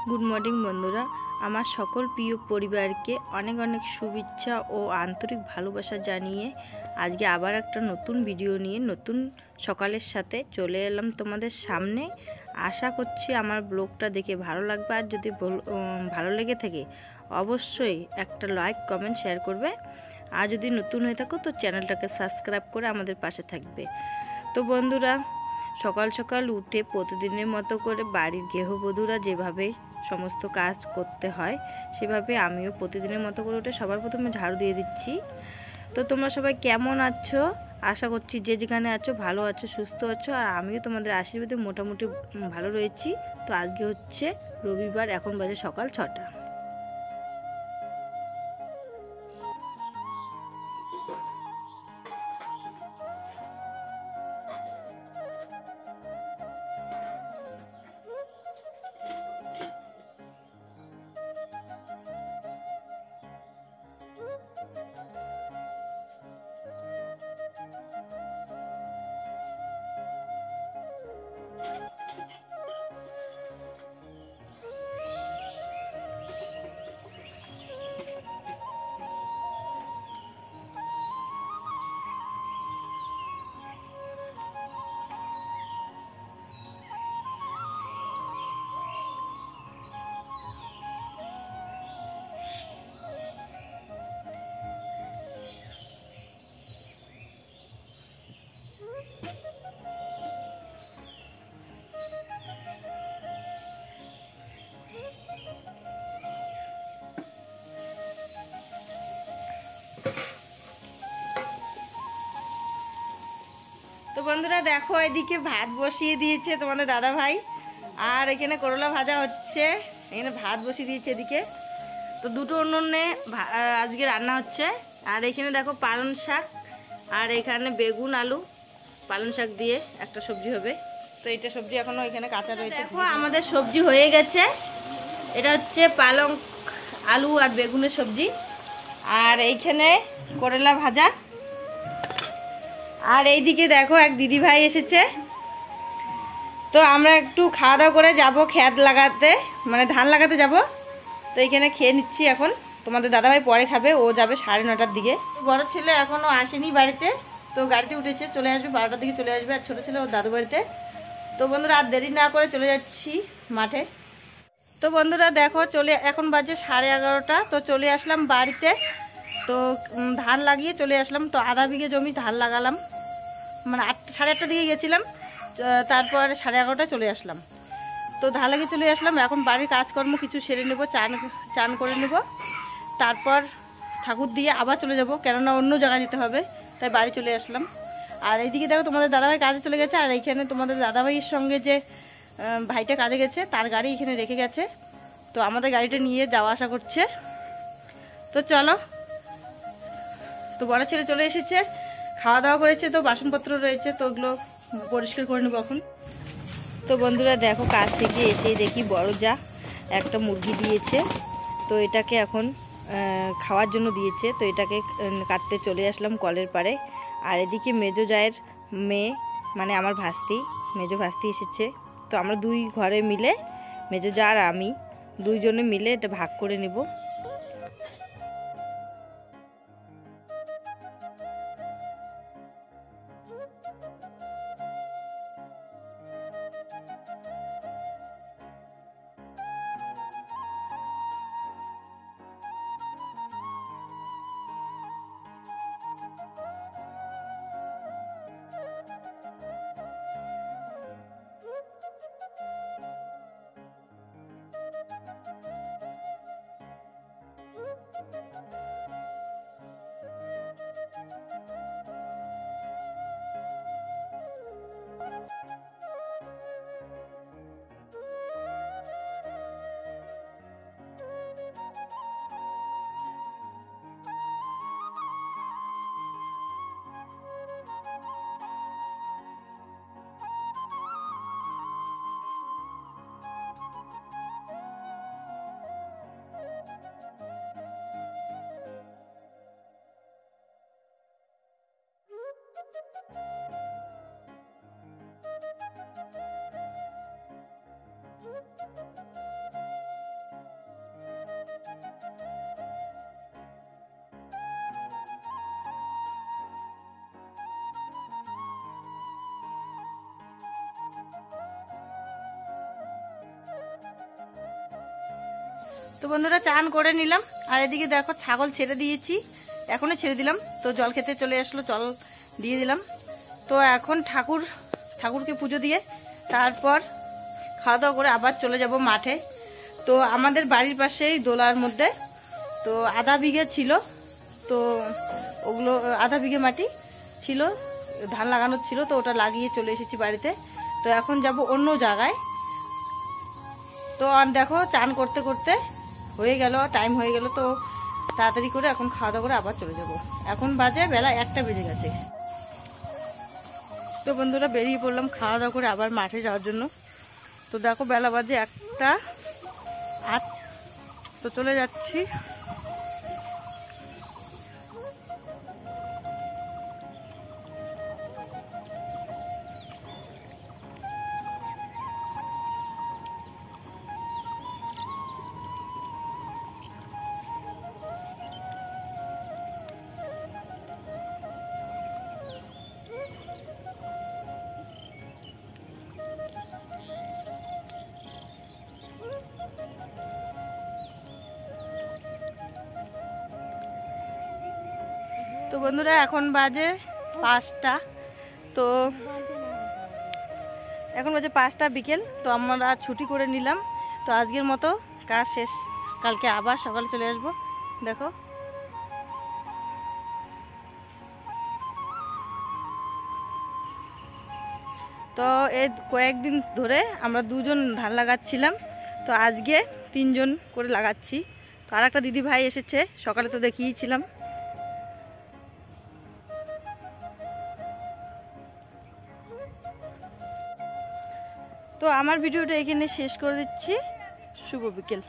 Good morning বন্ধুরা, আমার সকল প্রিয় পরিবারকে অনেক অনেক শুভেচ্ছা ও আন্তরিক ভালোবাসা জানিয়ে আজকে আবার একটা নতুন ভিডিও নিয়ে নতুন সকালের সাথে চলে এলাম তোমাদের সামনে। আশা করছি আমার ব্লগটা দেখে ভালো লাগবে, আর যদি ভালো লেগে থাকে অবশ্যই একটা লাইক কমেন্ট শেয়ার করবে, আর যদি নতুন হয়ে থাকো তো চ্যানেলটাকে সাবস্ক্রাইব করে আমাদের পাশে থাকবে। তো বন্ধুরা, সকাল সকাল উঠে প্রতিদিনের মতো করে বাড়ির গৃহবধূরা যেভাবে সমস্ত কাজ করতে হয় সেভাবে আমিও প্রতিদিনের মতো করে উঠে সবার প্রথমে ঝাড়ু দিয়ে দিচ্ছি। তো তোমরা সবাই কেমন আছো? আশা করছি যে যেখানে আছো ভালো আছো, সুস্থ আছো, আর আমিও তোমাদের আশীর্বাদে মোটামুটি ভালো রয়েছি। তো আজকে হচ্ছে রবিবার, এখন বাজে সকাল 6টা। তো বন্ধুরা দেখো, এদিকে ভাত বসিয়ে দিয়েছে তোমাদের দাদা ভাই, আর এখানে করলা ভাজা হচ্ছে, এখানে ভাত বসিয়ে দিয়েছে এদিকে। তো দুটো উনুনে আজকে রান্না হচ্ছে। আর এখানে দেখো পালং শাক, আর এখানে বেগুন আলু পালং শাক দিয়ে একটা সবজি হবে। তো এটা সবজি এখনো এখানে কাঁচা রয়েছে। দেখো আমাদের সবজি হয়ে গেছে, এটা হচ্ছে পালং আলু আর বেগুনের সবজি, আর এইখানে করলা ভাজা। আর এইদিকে দেখো এক দিদি ভাই এসেছে, তো আমরা একটু খাওয়া দাওয়া করে যাব ক্ষেত লাগাতে, মানে ধান লাগাতে যাব। তো এইখানে খেয়ে নিচ্ছি এখন, তোমাদের দাদাভাই পরে খাবে, ও যাবে 9:30টার দিকে। বড় ছেলে এখনো আসেনি বাড়িতে, তো গাড়িতে উঠেছে, চলে আসবে 12টার দিকে চলে আসবে। আর ছোটো ছেলে ওর দাদু বাড়িতে। তো বন্ধুরা আর দেরি না করে চলে যাচ্ছি মাঠে। তো বন্ধুরা দেখো এখন বাজে 11:30। তো চলে আসলাম বাড়িতে, তো ধান লাগিয়ে চলে আসলাম। তো আধা বিঘে জমি ধান লাগালাম, মানে 8:30টার দিকে গেছিলাম, তারপর 11:30টায় চলে আসলাম। তো ধান লাগিয়ে চলে আসলাম। এখন বাড়ির কাজকর্ম কিছু সেরে নেব, চান করে নেব, তারপর ঠাকুর দিয়ে আবার চলে যাব, কেননা অন্য জায়গায় যেতে হবে, তাই বাড়ি চলে আসলাম। আর এইদিকে দেখো তোমাদের দাদাভাই কাজে চলে গেছে, আর এইখানে তোমাদের দাদাভাইয়ের সঙ্গে যে ভাইটা কাজে গেছে তার গাড়ি এখানে রেখে গেছে, তো আমাদের গাড়িটা নিয়ে যাওয়া আসা করছে। তো চলো, তো বড় ছেলে চলে এসেছে, খাওয়া দাওয়া করেছে, তো বাসনপত্র রয়েছে, তো ওগুলো পরিষ্কার করে নেবো এখন। তো বন্ধুরা দেখো, কাজ থেকে এসেই দেখি বড় যা একটা মুরগি দিয়েছে, তো এটাকে এখন খাওয়ার জন্য দিয়েছে, তো এটাকে কাটতে চলে আসলাম কলের পাড়ে। আর এদিকে মেজো জায়ের মেয়ে, মানে আমার ভাস্তি, মেজো ভাস্তি এসেছে। তো আমরা দুই ঘরে মিলে, মেজো জা আর আমি দুইজনে মিলে এটা ভাগ করে নেব। তো বন্ধুরা চান করে নিলাম, আর এদিকে দেখো ছাগল ছেড়ে দিয়েছি, এখনই ছেড়ে দিলাম। তো জল খেতে চলে আসলো, জল দিয়ে দিলাম। তো এখন ঠাকুরকে পুজো দিয়ে তারপর খাওয়া দাওয়া করে আবার চলে যাব মাঠে। তো আমাদের বাড়ির পাশেই দোলার মধ্যে তো আধা বিঘে ছিল, তো ওগুলো আধা বিঘে মাটি ছিল, ধান লাগানোর ছিল, তো ওটা লাগিয়ে চলে এসেছি বাড়িতে। তো এখন যাব অন্য জায়গায়। তো আর দেখো চান করতে করতে হয়ে গেল, টাইম হয়ে গেল। তো তাড়াতাড়ি করে এখন খাওয়া দাওয়া করে আবার চলে যাব। এখন বাজে বেলা 1টা বেজে গেছে। তো বন্ধুরা বেরিয়ে পড়লাম খাওয়া দাওয়া করে আবার মাঠে যাওয়ার জন্য। তো দেখো বেলা বাজে 1:08। তো চলে যাচ্ছি। তো বন্ধুরা এখন বাজে 5টা। তো এখন বাজে 5টা বিকেল। তো আমরা ছুটি করে নিলাম। তো আজকের মতো কাজ শেষ, কালকে আবার সকালে চলে আসব। দেখো তো এই কয়েকদিন ধরে আমরা 2জন ধান লাগাচ্ছিলাম, তো আজকে 3জন করে লাগাচ্ছি। তো আর একটা দিদি ভাই এসেছে, সকালে তো দেখিয়েছিলাম। তো আমার ভিডিওটা এখানে শেষ করে দিচ্ছি। শুভ বিকেল।